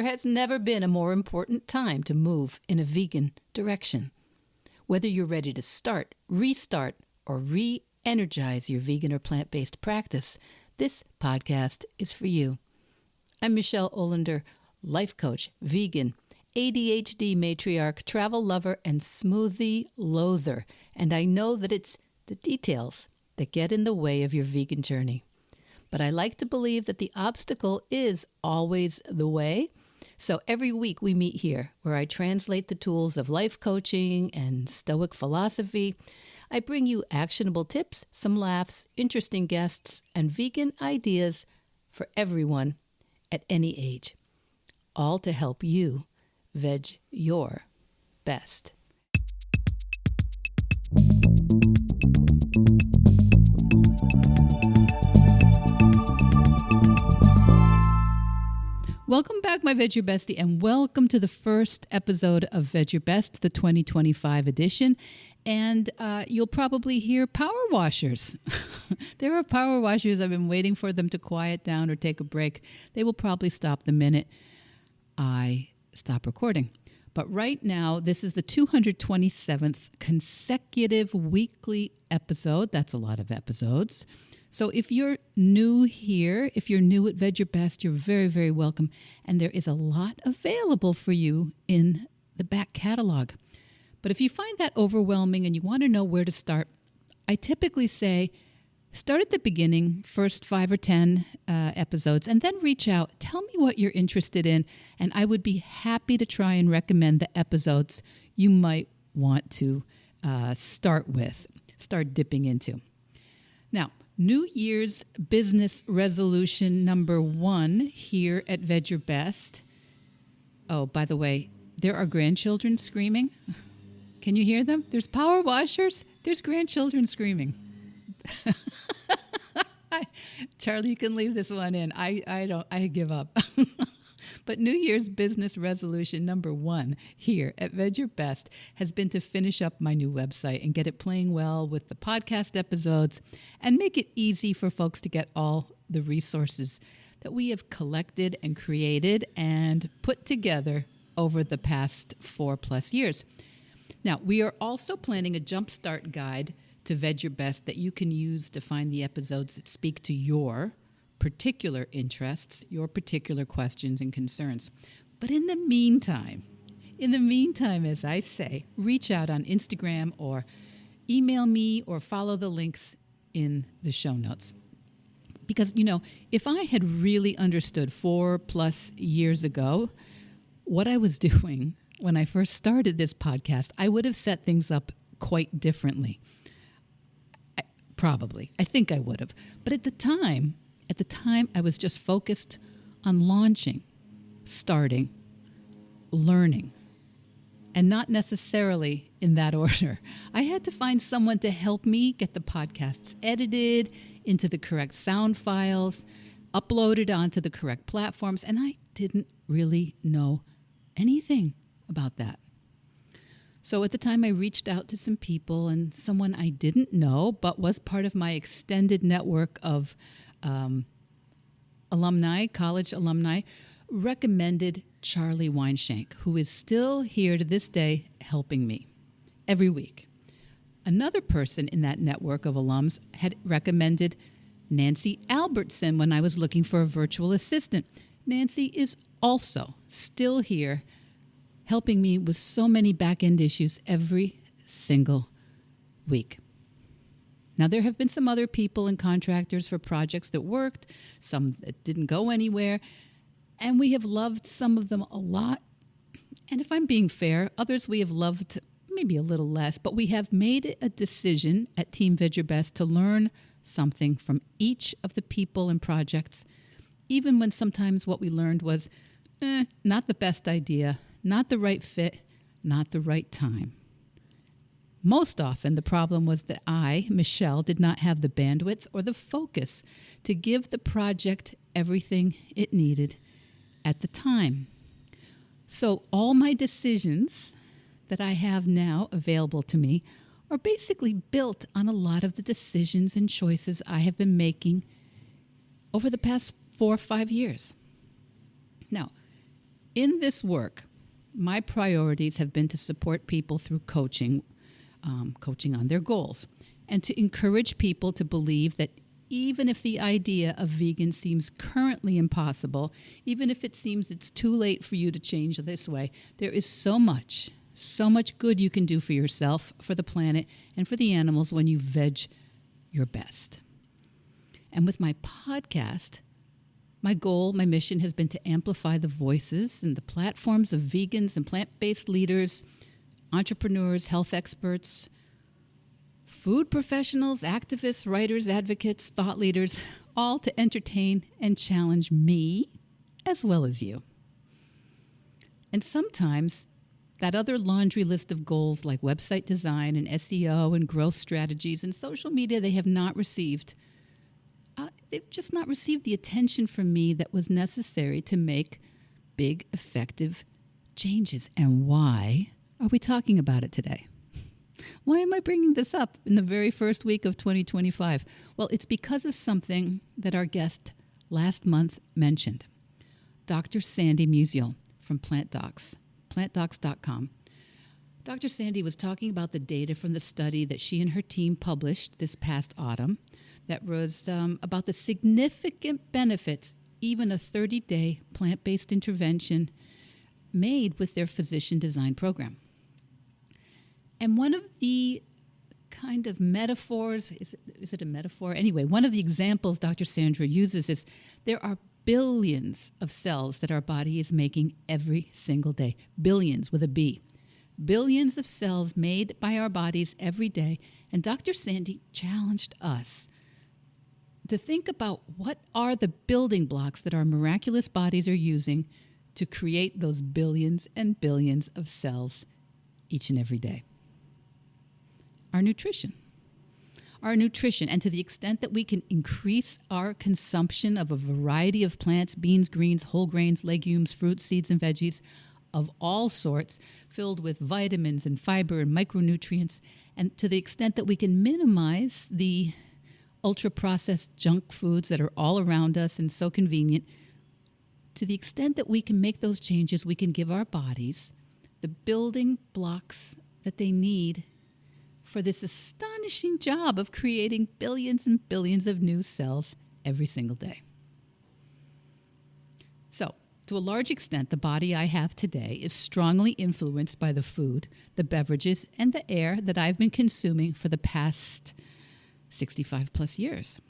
has never been a more important time to move in a vegan direction. Whether you're ready to start, restart, or re-energize your vegan or plant-based practice, this podcast is for you. I'm Michelle Olander, life coach, vegan, ADHD matriarch, travel lover, and smoothie loather. And I know that it's the details that get in the way of your vegan journey. But I like to believe that the obstacle is always the way. So every week we meet here where I translate the tools of life coaching and Stoic philosophy. I bring you actionable tips, some laughs, interesting guests, and vegan ideas for everyone at any age. All to help you veg your best. Welcome back, my Veg Your Bestie, and welcome to the first episode of Veg Your Best, the 2025 edition. And you'll probably hear power washers. There are power washers. I've been waiting for them to quiet down or take a break. They will probably stop the minute I stop recording. But right now, this is the 227th consecutive weekly episode. That's a lot of episodes. So if you're new here, if you're new at Veg Your Best, you're very, very welcome. And there is a lot available for you in the back catalog. But if you find that overwhelming and you want to know where to start, I typically say, start at the beginning, first 5 or 10 episodes, and then reach out. Tell me what you're interested in, and I would be happy to try and recommend the episodes you might want to start dipping into. Now, New Year's business resolution number 1 here at Veg Your Best. Oh, by the way, there are grandchildren screaming. Can you hear them? There's power washers. There's grandchildren screaming. Charlie, you can leave this one in. I give up. But New Year's business resolution number 1 here at Veg Your Best has been to finish up my new website and get it playing well with the podcast episodes and make it easy for folks to get all the resources that we have collected and created and put together over the past 4+ years. Now, we are also planning a jumpstart guide to Veg Your Best that you can use to find the episodes that speak to your particular interests, your particular questions and concerns. But in the meantime, as I say, reach out on Instagram or email me or follow the links in the show notes. Because, if I had really understood 4+ years ago what I was doing when I first started this podcast, I would have set things up quite differently. Probably. I think I would have. But at the time, I was just focused on launching, starting, learning, and not necessarily in that order. I had to find someone to help me get the podcasts edited into the correct sound files, uploaded onto the correct platforms, and I didn't really know anything about that. So at the time, I reached out to some people, and someone I didn't know but was part of my extended network of college alumni, recommended Charlie Weinshank, who is still here to this day helping me every week. Another person in that network of alums had recommended Nancy Albertson when I was looking for a virtual assistant. Nancy is also still here helping me with so many back-end issues every single week. Now, there have been some other people and contractors for projects that worked, some that didn't go anywhere, and we have loved some of them a lot. And if I'm being fair, others we have loved maybe a little less, but we have made a decision at Team Veg Your Best to learn something from each of the people and projects, even when sometimes what we learned was not the best idea, not the right fit, not the right time. Most often, the problem was that I, Michelle, did not have the bandwidth or the focus to give the project everything it needed at the time. So all my decisions that I have now available to me are basically built on a lot of the decisions and choices I have been making over the past 4 or 5 years. Now, In this work, my priorities have been to support people through coaching on their goals, and to encourage people to believe that even if the idea of vegan seems currently impossible, even if it seems it's too late for you to change this way, there is so much good you can do for yourself, for the planet, and for the animals when you veg your best. And with my podcast, my goal, my mission has been to amplify the voices and the platforms of vegans and plant-based leaders, entrepreneurs, health experts, food professionals, activists, writers, advocates, thought leaders, all to entertain and challenge me as well as you. And sometimes that other laundry list of goals like website design and SEO and growth strategies and social media, they have not received. They've just not received the attention from me that was necessary to make big, effective changes. And why are we talking about it today? Why am I bringing this up in the very first week of 2025? Well, it's because of something that our guest last month mentioned. Dr. Sandy Musial from PlantDocs, plantdocs.com. Dr. Sandy was talking about the data from the study that she and her team published this past autumn that was about the significant benefits even a 30-day plant-based intervention made with their physician design program. And one of the kind of metaphors, is it a metaphor? Anyway, one of the examples Dr. Sandra uses is there are billions of cells that our body is making every single day. Billions with a B. Billions of cells made by our bodies every day. And Dr. Sandy challenged us to think about what are the building blocks that our miraculous bodies are using to create those billions and billions of cells each and every day. Our nutrition. And to the extent that we can increase our consumption of a variety of plants, beans, greens, whole grains, legumes, fruits, seeds, and veggies of all sorts, filled with vitamins and fiber and micronutrients, and to the extent that we can minimize the ultra-processed junk foods that are all around us and so convenient, to the extent that we can make those changes, we can give our bodies the building blocks that they need for this astonishing job of creating billions and billions of new cells every single day. So, to a large extent, the body I have today is strongly influenced by the food, the beverages, and the air that I've been consuming for the past 65 plus years.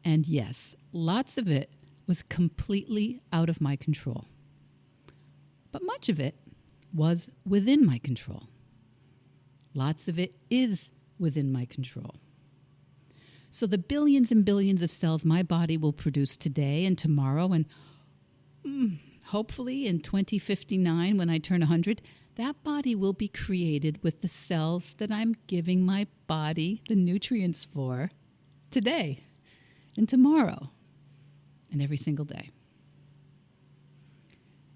And yes, lots of it was completely out of my control. But much of it was within my control. Lots of it is within my control. So the billions and billions of cells my body will produce today and tomorrow and hopefully in 2059 when I turn 100, that body will be created with the cells that I'm giving my body the nutrients for today and tomorrow and every single day.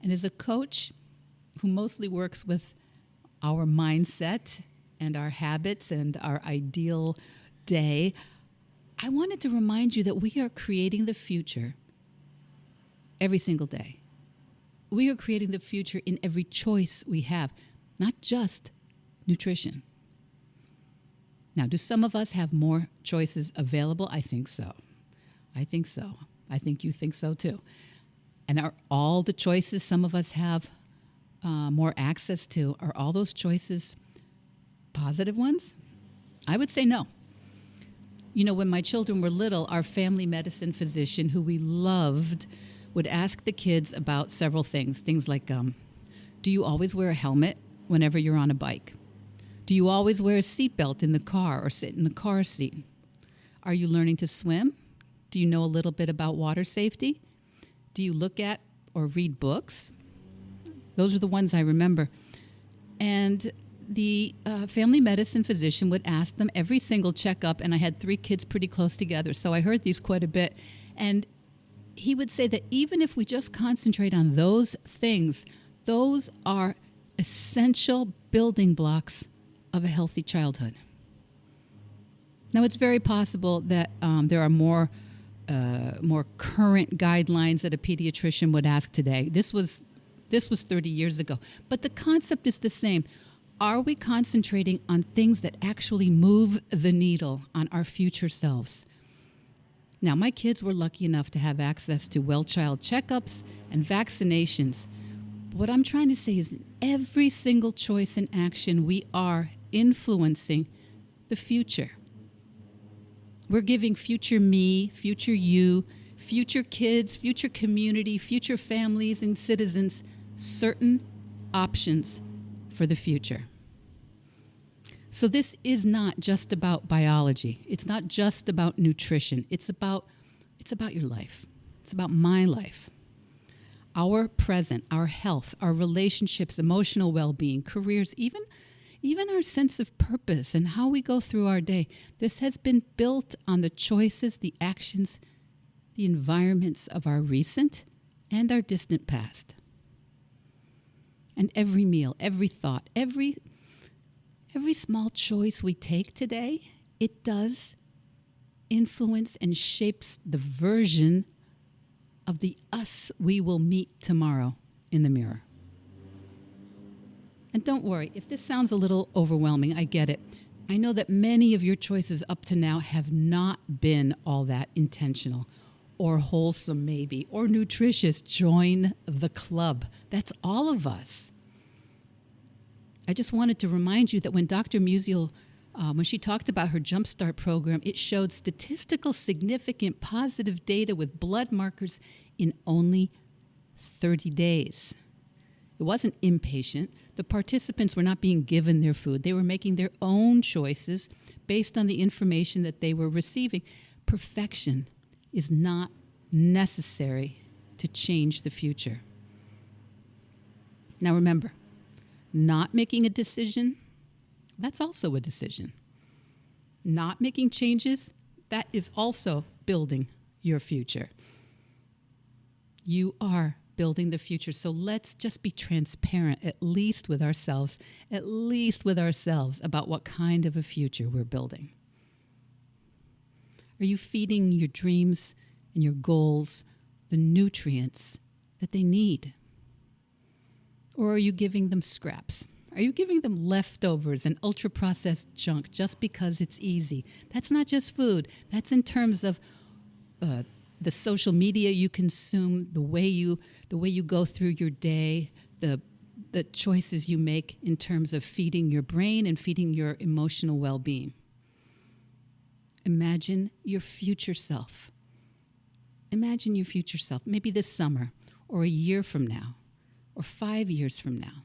And as a coach who mostly works with our mindset and our habits and our ideal day, I wanted to remind you that we are creating the future every single day. We are creating the future in every choice we have, not just nutrition. Now, do some of us have more choices available? I think so. I think you think so too. And are all the choices some of us have more access to, are all those choices positive ones? I would say no. You know, when my children were little, our family medicine physician, who we loved, would ask the kids about several things. Things like, do you always wear a helmet whenever you're on a bike? Do you always wear a seatbelt in the car or sit in the car seat? Are you learning to swim? Do you know a little bit about water safety? Do you look at or read books? Those are the ones I remember. And the family medicine physician would ask them every single checkup, and I had 3 kids pretty close together, so I heard these quite a bit. And he would say that even if we just concentrate on those things, those are essential building blocks of a healthy childhood. Now, it's very possible that there are more current guidelines that a pediatrician would ask today. This was This was 30 years ago. But the concept is the same. Are we concentrating on things that actually move the needle on our future selves? Now, my kids were lucky enough to have access to well-child checkups and vaccinations. What I'm trying to say is in every single choice and action, we are influencing the future. We're giving future me, future you, future kids, future community, future families and citizens certain options for the future. So this is not just about biology. It's not just about nutrition. It's about your life. It's about my life. Our present, our health, our relationships, emotional well-being, careers, even our sense of purpose and how we go through our day. This has been built on the choices, the actions, the environments of our recent and our distant past. And every meal, every thought, every small choice we take today, it does influence and shapes the version of the us we will meet tomorrow in the mirror. And don't worry, if this sounds a little overwhelming, I get it. I know that many of your choices up to now have not been all that intentional or wholesome maybe, or nutritious. Join the club. That's all of us. I just wanted to remind you that when Dr. Musial, when she talked about her Jumpstart program, it showed statistical significant positive data with blood markers in only 30 days. It wasn't inpatient. The participants were not being given their food. They were making their own choices based on the information that they were receiving. Perfection is not necessary to change the future. Now remember, not making a decision, that's also a decision. Not making changes, that is also building your future. You are building the future, so let's just be transparent, at least with ourselves, about what kind of a future we're building. Are you feeding your dreams and your goals the nutrients that they need? Or are you giving them scraps? Are you giving them leftovers and ultra-processed junk just because it's easy? That's not just food. That's in terms of the social media you consume, the way you go through your day, the choices you make in terms of feeding your brain and feeding your emotional well-being. Imagine your future self. Imagine your future self, maybe this summer or a year from now or 5 years from now.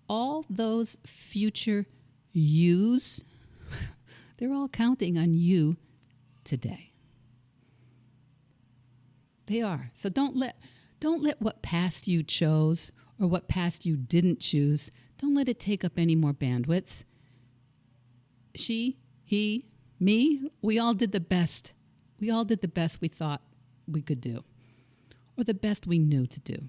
All those future yous, they're all counting on you today. They are. So don't let what past you chose or what past you didn't choose, don't let it take up any more bandwidth. She, he, me, we all did the best. We all did the best we thought we could do, or the best we knew to do.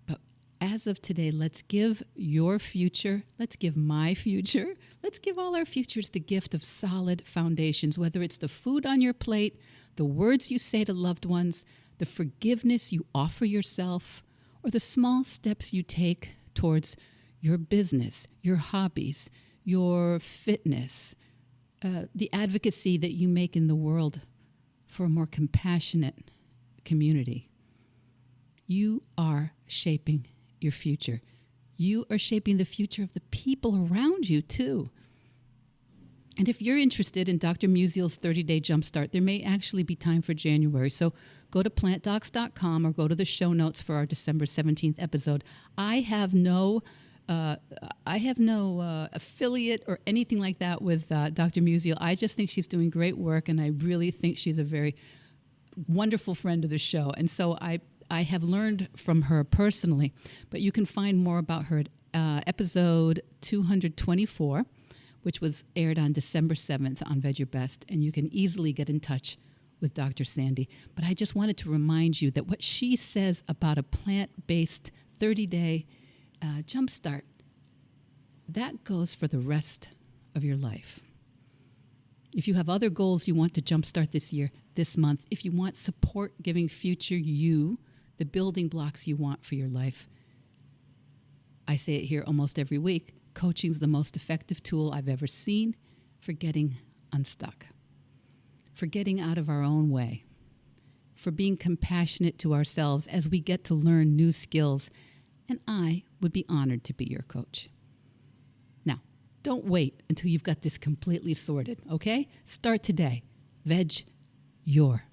But as of today, let's give your future, let's give my future, let's give all our futures the gift of solid foundations, whether it's the food on your plate, the words you say to loved ones, the forgiveness you offer yourself, or the small steps you take towards your business, your hobbies, your fitness, the advocacy that you make in the world for a more compassionate community. You are shaping your future. You are shaping the future of the people around you, too. And if you're interested in Dr. Musial's 30-day Jumpstart, there may actually be time for January. So go to plantdocs.com or go to the show notes for our December 17th episode. I have no affiliate or anything like that with Dr. Musial. I just think she's doing great work, and I really think she's a very wonderful friend of the show. And so I have learned from her personally. But you can find more about her at episode 224, which was aired on December 7th on Veg Your Best, and you can easily get in touch with Dr. Sandy. But I just wanted to remind you that what she says about a plant-based 30-day Jumpstart, that goes for the rest of your life. If you have other goals you want to jumpstart this year, this month, if you want support giving future you the building blocks you want for your life. I say it here almost every week. Coaching's the most effective tool I've ever seen for getting unstuck, for getting out of our own way, for being compassionate to ourselves as we get to learn new skills. And I would be honored to be your coach. Now, don't wait until you've got this completely sorted, okay? Start today. Veg your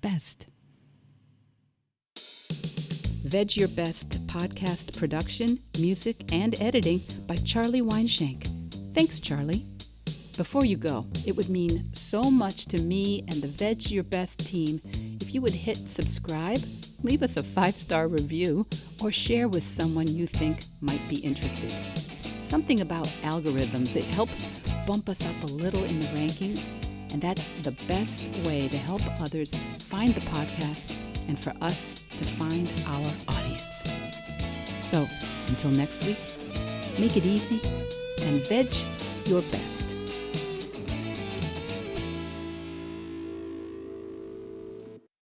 best. Veg Your Best podcast production, music, and editing by Charlie Weinshank. Thanks, Charlie. Before you go, it would mean so much to me and the Veg Your Best team if you would hit subscribe, leave us a 5-star review, or share with someone you think might be interested. Something about algorithms, it helps bump us up a little in the rankings, and that's the best way to help others find the podcast and for us to find our audience. So, until next week, make it easy and veg your best.